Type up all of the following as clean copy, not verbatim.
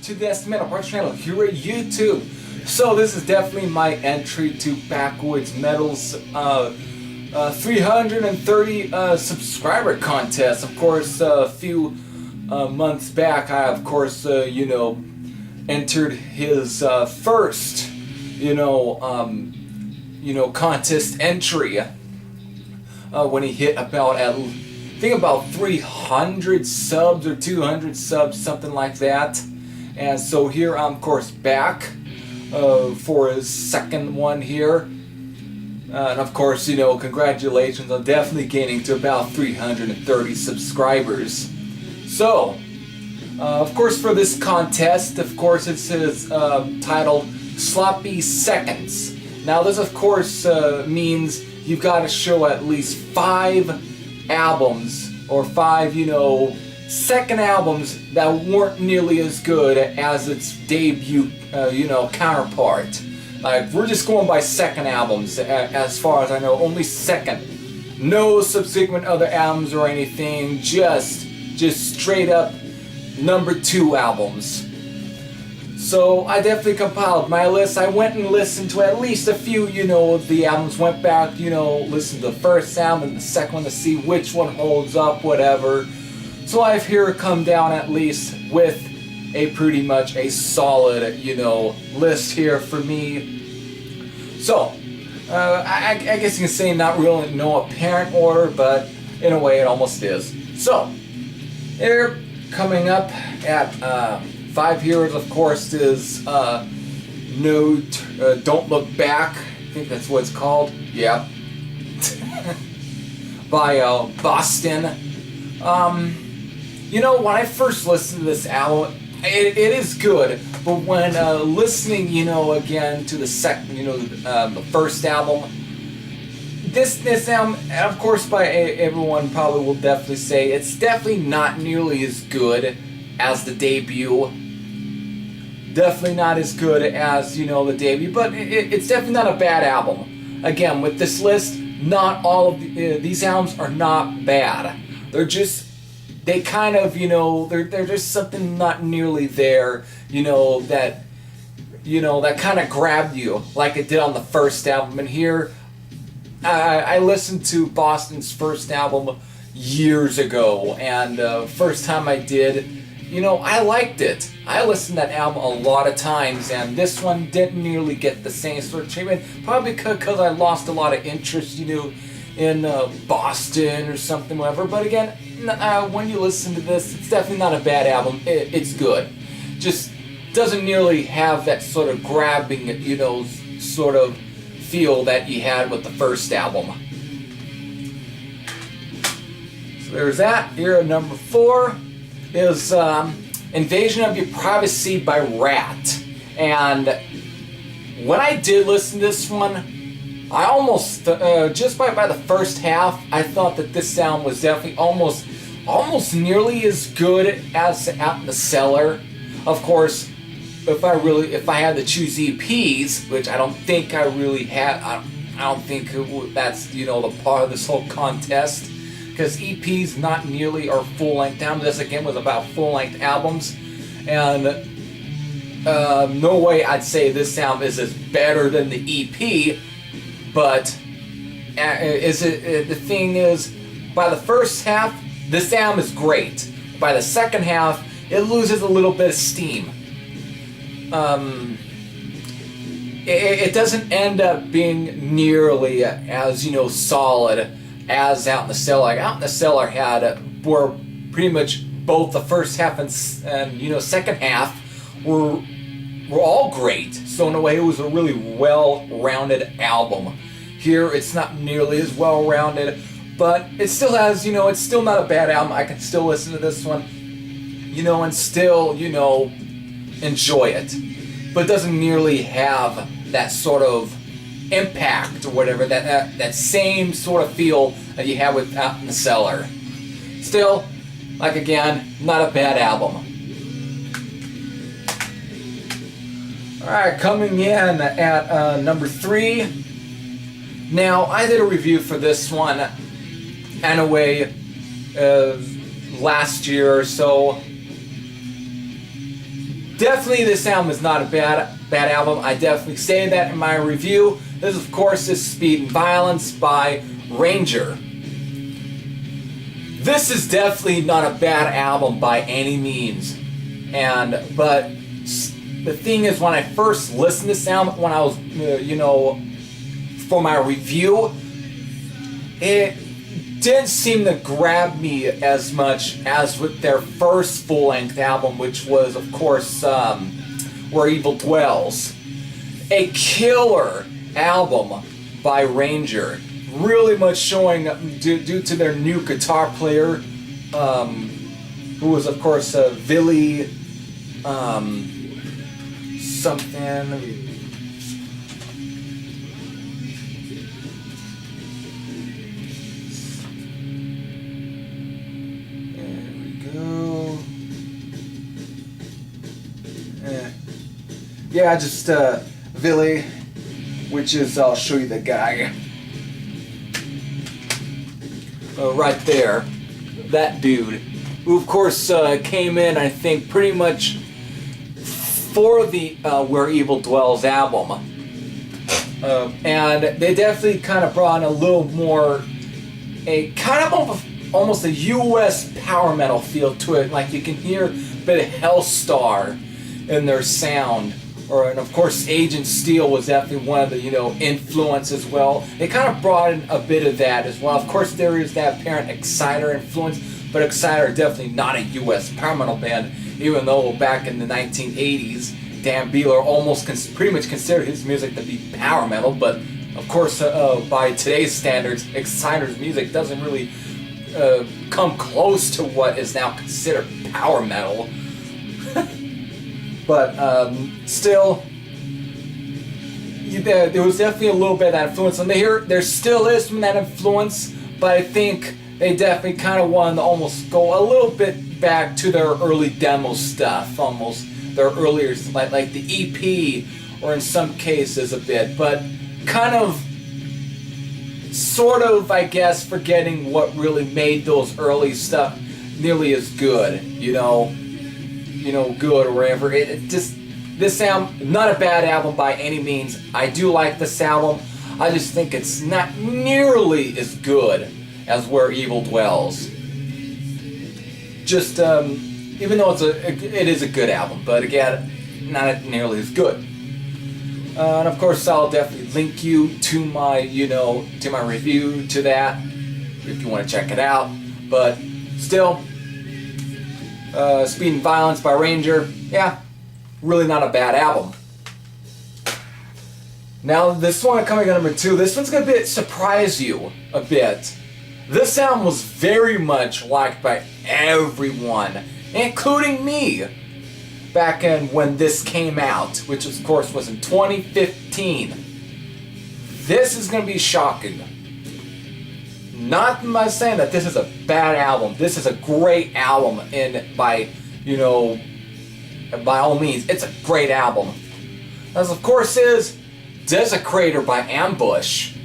to this metal parts channel here at YouTube. So this is definitely my entry to Backwoods Metal's 330 subscriber contest. Of course, a few months back, I of course entered his first contest entry when he hit about about 300 subs or 200 subs, something like that. And so here I'm of course back for his second one here, and of course congratulations on definitely gaining to about 330 subscribers. So of course for this contest, of course it says titled Sloppy Seconds. Now this of course means you've got to show at least 5 albums or 5 second albums that weren't nearly as good as its debut counterpart. Like, we're just going by second albums as far as I know, only second. No subsequent other albums or anything, just straight up number 2 albums. So I definitely compiled my list. I went and listened to at least a few, of the albums. Went back, listened to the first album and the second one to see which one holds up, whatever. So I've here come down at least with a pretty much a solid, list here for me. So I guess you can say not really no apparent order, but in a way it almost is. So here coming up at 5 here, of course, is Don't Look Back. I think that's what it's called. Yeah. By Boston. When I first listened to this album, it is good. But when listening, again to the second, the first album, this album, and of course, by everyone probably will definitely say it's definitely not nearly as good as the debut. Definitely not as good as, the debut, but it's definitely not a bad album. Again, with this list, not all of these albums are not bad. They're just, they kind of, they're just something not nearly there, that kind of grabbed you like it did on the first album. And here, I listened to Boston's first album years ago, and first time I did, I liked it. I listened to that album a lot of times, and this one didn't nearly get the same sort of treatment. Probably because I lost a lot of interest, in Boston or something, whatever. But again, when you listen to this, it's definitely not a bad album. It's good. Just doesn't nearly have that sort of grabbing, sort of feel that you had with the first album. So there's that. Here at number 4 is Invasion of Your Privacy by Rat. And when I did listen to this one, I almost, just by the first half, I thought that this sound was definitely almost nearly as good as Out in the Cellar. Of course, if I had to choose EPs, which I don't think I really had, I don't think that's, the part of this whole contest. Because EPs not nearly are full-length albums. This again was about full-length albums, and no way I'd say this album is as better than the EP. But the thing is, by the first half, this album is great. By the second half, it loses a little bit of steam. It doesn't end up being nearly as solid as Out in the Cellar. Like, Out in the Cellar were pretty much both the first half and second half were all great. So in a way, it was a really well-rounded album. Here, it's not nearly as well-rounded, but it still has, it's still not a bad album. I can still listen to this one, and still, enjoy it. But it doesn't nearly have that sort of impact or whatever, that same sort of feel that you have with Out in the Cellar. Still, like again, not a bad album. Alright, coming in at number 3. Now, I did a review for this one in a way last year or so. definitely this album is not a bad album. I definitely say that in my review. This, of course, is Speed and Violence by Ranger. This is definitely not a bad album by any means. But the thing is, when I first listened to this album, when I was, for my review, it didn't seem to grab me as much as with their first full-length album, which was, of course, Where Evil Dwells. A killer album by Ranger. Really much showing due to their new guitar player, who was, of course, Billy something. There we go. Yeah, just Billy, which is, I'll show you the guy. Right there, that dude, who of course came in, I think, pretty much for the Where Evil Dwells album, and they definitely kind of brought in a little more, a kind of almost a U.S. power metal feel to it. Like you can hear a bit of Hellstar in their sound. And of course, Agent Steel was definitely one of the, influence as well. They kind of brought in a bit of that as well. Of course, there is that apparent Exciter influence, but Exciter are definitely not a U.S. power metal band, even though back in the 1980s, Dan Beehler almost pretty much considered his music to be power metal. But of course, by today's standards, Exciter's music doesn't really come close to what is now considered power metal. But still, there was definitely a little bit of that influence. And there still is some of that influence, but I think they definitely kind of wanted to almost go a little bit back to their early demo stuff, almost their earlier, like the EP, or in some cases a bit, but kind of, sort of, I guess, forgetting what really made those early stuff nearly as good, good or whatever. This album, not a bad album by any means. I do like this album. I just think it's not nearly as good as Where Evil Dwells. Just, even though it is a good album, but again, not nearly as good. And of course, I'll definitely link you to my, to my review to that if you want to check it out. But still, Speed and Violence by Ranger, yeah, really not a bad album. Now, this one coming at number 2, this one's going to surprise you a bit. This album was very much liked by everyone, including me, back in when this came out, which of course was in 2015. This is going to be shocking. Not by saying that this is a bad album. This is a great album, and by all means, it's a great album. As of course is Desecrator by Ambush.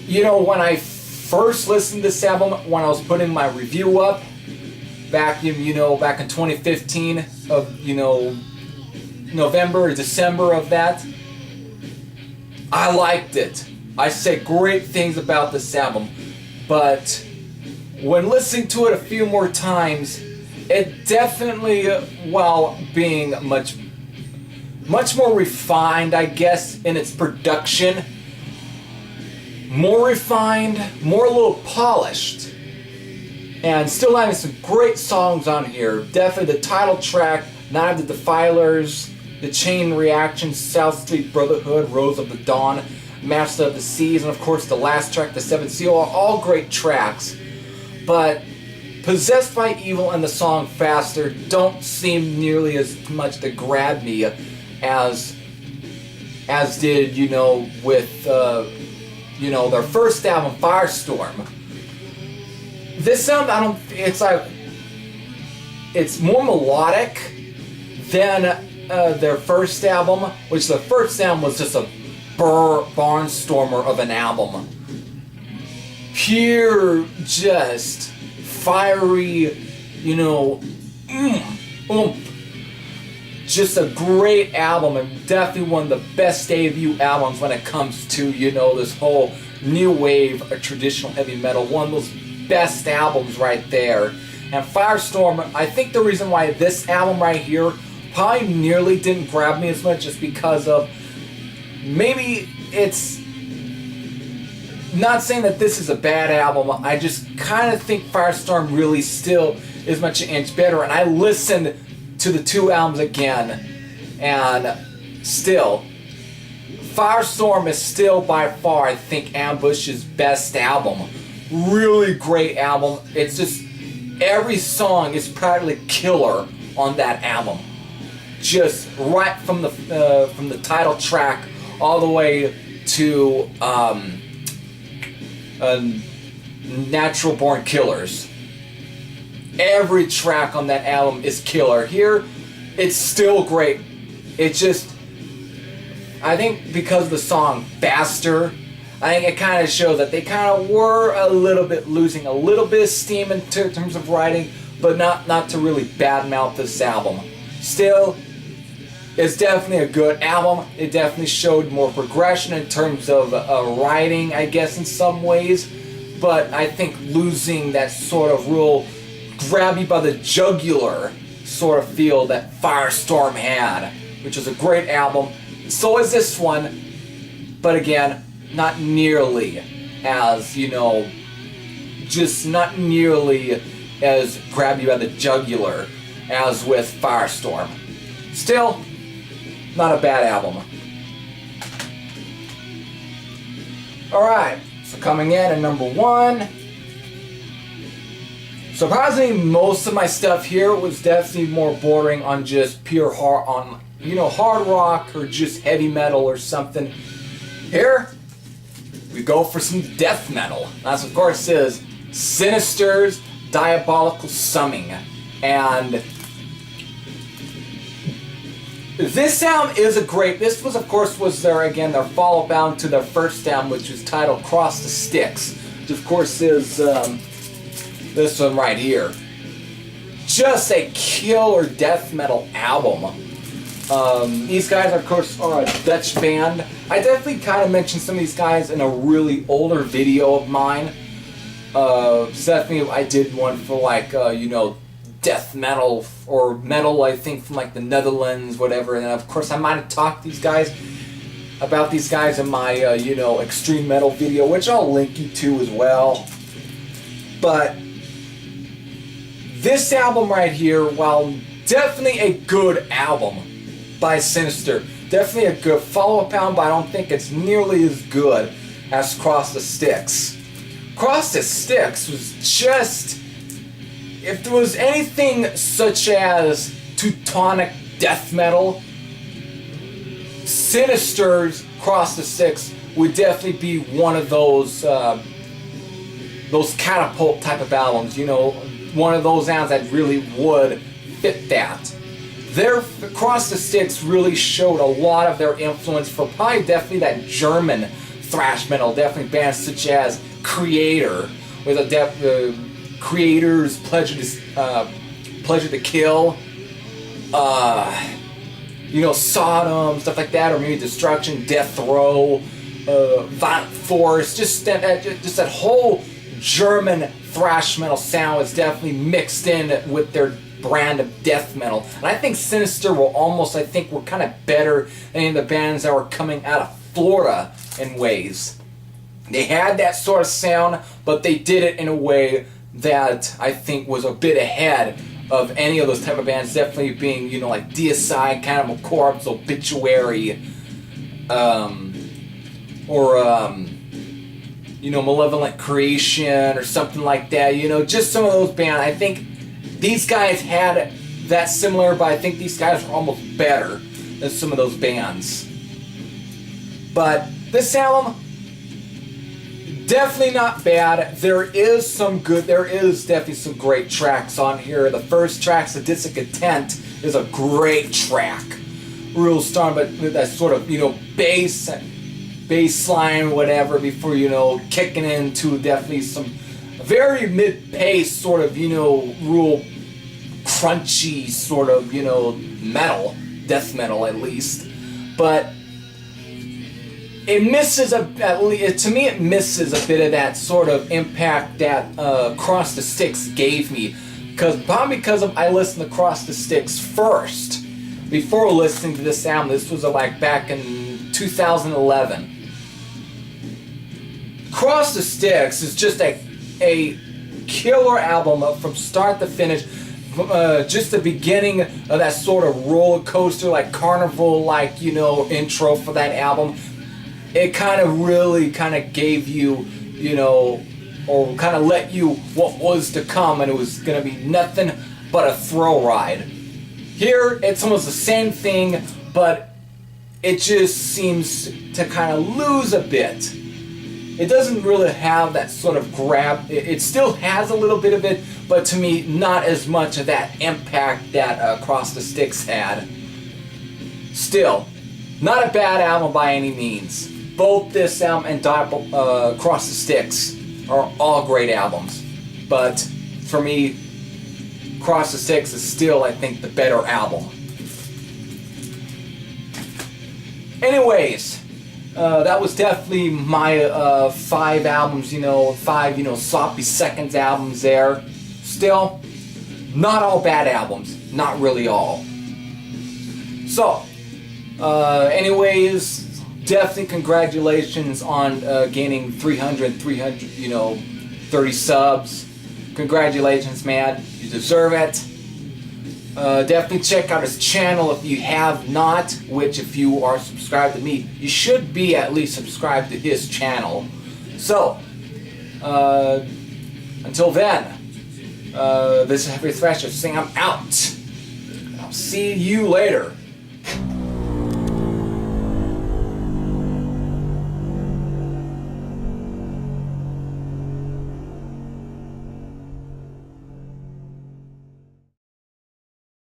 When I first listened to this album, when I was putting my review up, back in 2015, of November or December of that, I liked it. I said great things about this album, but when listening to it a few more times, it definitely, while being much more refined, I guess, in its production, more refined, more a little polished, and still having some great songs on here. Definitely the title track, Night of the Defilers, The Chain Reaction, South Street Brotherhood, Rose of the Dawn, Master of the Seas, and of course the last track, The Seventh Seal, are all great tracks. But Possessed by Evil and the song Faster don't seem nearly as much to grab me as did, with, their first album, Firestorm. This album, it's more melodic than their first album, which the first album was just a barnstormer of an album. Pure, just fiery, just a great album, and definitely one of the best debut albums when it comes to, you know, this whole new wave of traditional heavy metal. One of those best albums right there. And Firestorm, I think the reason why this album right here probably nearly didn't grab me as much is because of, maybe it's not saying that this is a bad album, I just kind of think Firestorm really still is much an inch better. And I listened to the two albums again, and still, Firestorm is still by far, I think, Ambush's best album. Really great album. It's just, every song is practically killer on that album. Just right from the title track all the way to Natural Born Killers. Every track on that album is killer. Here, it's still great. It's just, I think because of the song Faster, I think it kind of shows that they kind of were a little bit losing a little bit of steam in terms of writing, but not to really badmouth this album. Still, it's definitely a good album. It definitely showed more progression in terms of writing, I guess, in some ways. But I think losing that sort of real grab you by the jugular sort of feel that Firestorm had, which is a great album. So is this one, but again, not nearly as, you know, just not nearly as grab you by the jugular as with Firestorm. Still, not a bad album. Alright, so coming in at number 1. Surprisingly, most of my stuff here was definitely more bordering on just pure hard rock or just heavy metal or something. Here, we go for some death metal. That's, of course, is Sinister's Diabolical Summing. And this album is a great, this was, of course, their follow-up album to their first album, which was titled Cross the Styx, which, of course, is this one right here. Just a killer death metal album. These guys, of course, are a Dutch band. I definitely kind of mentioned some of these guys in a really older video of mine. Definitely, I did one for like, you know, death metal or metal, I think, from like the Netherlands, whatever. And of course, I might have talked about these guys in my, you know, extreme metal video, which I'll link you to as well. But this album right here, while definitely a good album by Sinister, definitely a good follow-up album, but I don't think it's nearly as good as Cross the Styx. Cross the Styx was just, if there was anything such as Teutonic death metal, Sinister's Cross the Styx would definitely be one of those catapult type of albums, you know, one of those albums that really would fit that. Their Cross the Styx really showed a lot of their influence for probably definitely that German thrash metal, definitely bands such as Creator, with a Creator's Pleasure to Kill, you know, Sodom, stuff like that, or maybe Destruction, Death Row, Violent Force, just that whole German thrash metal sound was definitely mixed in with their brand of death metal. And I think Sinister were kind of better than any of the bands that were coming out of Florida in ways. They had that sort of sound, but they did it in a way that I think was a bit ahead of any of those type of bands, definitely being, you know, like Deicide, Cannibal Corpse, Obituary, you know, Malevolent Creation or something like that, you know, just some of those bands. I think these guys had that similar, but I think these guys were almost better than some of those bands. But this album, definitely not bad. There is definitely some great tracks on here. The first track, Sadistic Intent, is a great track. Real strong, but with that sort of, you know, bass line, whatever, before, you know, kicking into definitely some very mid-pace sort of, you know, real crunchy sort of, you know, metal. death metal at least, but it misses to me it misses a bit of that sort of impact that Cross the Sticks gave me, probably because I listened to Cross the Sticks first before listening to this album. This was like back in 2011. Cross the Sticks is just a killer album from start to finish. Just the beginning of that sort of roller coaster, like carnival, like, you know, intro for that album. It kind of really kind of gave you, you know, or kind of let you what was to come, and it was going to be nothing but a thrill ride. Here, it's almost the same thing, but it just seems to kind of lose a bit. It doesn't really have that sort of grab. It still has a little bit of it, but to me, not as much of that impact that Cross the Sticks had. Still, not a bad album by any means. Both this album and Cross the Sticks are all great albums. But for me, Cross the Sticks is still, I think, the better album. Anyways, that was definitely my 5 albums, 5, sloppy seconds albums there. Still, not all bad albums. Not really all. So, anyways, definitely congratulations on gaining 30 subs. Congratulations, man. You deserve it. Definitely check out his channel if you have not, which if you are subscribed to me, you should be at least subscribed to his channel. So, until then, this is Heavy Thrasher saying I'm out. I'll see you later.